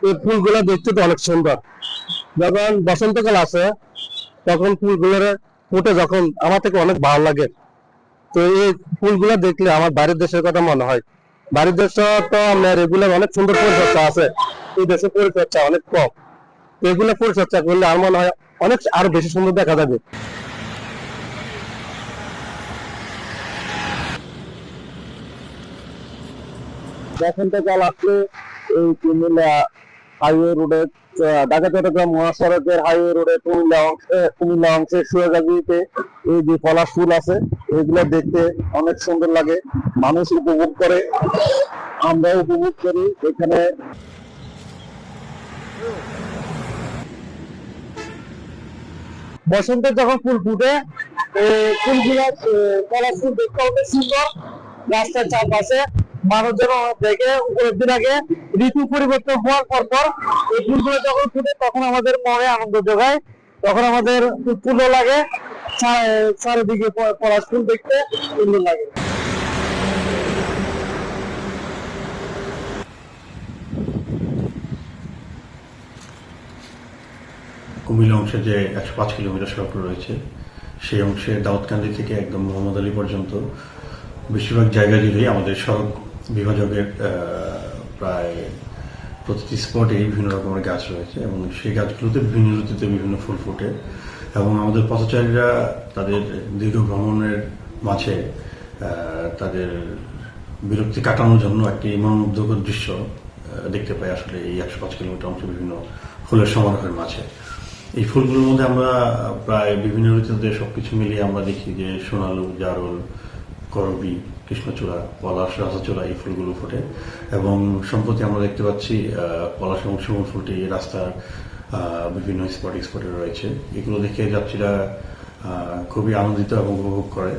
এই ফুলগুলো দেখতে তো অনেক সুন্দর। যখন বসন্তকাল আসে তখন ফুলগুলোর ফুটে যখন আমার থেকে অনেক ভালো লাগে। তো এই ফুলগুলো দেখলে আমার বাড়ির দেশের কথা মনে হয়। বাড়ির দেশে তো রেগুলার অনেক সুন্দর পরিচর্যা আছে, এই দেশে পরিচর্যা অনেক কম। এগুলো পরিচর্যা করলে আমার মনে হয় অনেক আরো বেশি সুন্দর দেখা যাবে। বসন্তকাল আসলে এই কুমিল্লা হাইওয়ে রোডে, ঢাকা চট্টগ্রাম মহাসড়কের হাইওয়ে রোডে কুমিল্লা অংশে সোয়াগাজীতে এই যে পলাশ ফুল আছে, এগুলো দেখতে অনেক সুন্দর লাগে। মানুষ উপভোগ করে, আমরাও উপভোগ করি। এখানে বসন্তে যখন ফুল ফুটে, ফুলগুলো পলাশ ফুল দেখতে অনেক সুন্দর। রাস্তার চারপাশে মানুষজন দেখে উপরের দিন আগে ঋতু পরিবর্তন হওয়ার পর এই ফুলগুলো যখন ফুটে তখন আমাদের মনে আনন্দ যোগায়, তখন আমাদের ফুলও লাগে। চারিদিকে পলাশ ফুল দেখতে সুন্দর লাগে। কুমিল্লা অংশে যে 105 কিলোমিটার সড়ক রয়েছে, সেই অংশে দাউদকান্দি থেকে একদম মোহাম্মদ আলী পর্যন্ত বেশিরভাগ জায়গা জুড়েই আমাদের সড়ক বিভাজকের প্রায় প্রতিটি স্পটেই বিভিন্ন রকমের গাছ রয়েছে এবং সেই গাছগুলোতে বিভিন্ন ঋতুতে বিভিন্ন ফুল ফোটে। এবং আমাদের পথচারীরা তাদের দীর্ঘ ভ্রমণের মাঝে তাদের বিরক্তি কাটানোর জন্য একটি মনোমুগ্ধকর দৃশ্য দেখতে পাই আসলে এই 105 কিলোমিটার অংশ বিভিন্ন ফুলের সমারোহের মাঝে। এই ফুলগুলোর মধ্যে আমরা প্রায় বিভিন্ন ঋতুতে সবকিছু মিলিয়ে আমরা দেখি যে সোনালু, জারুল, করবী, কৃষ্ণচূড়া, পলাশ, রাজাচূড়া এই ফুলগুলো ফোটে। এবং সম্প্রতি আমরা দেখতে পাচ্ছি পলাশ এবং শিমুল ফুলটি রাস্তার বিভিন্ন স্পটে রয়েছে। এগুলো দেখে যাত্রীরা খুবই আনন্দিত এবং উপভোগ করে।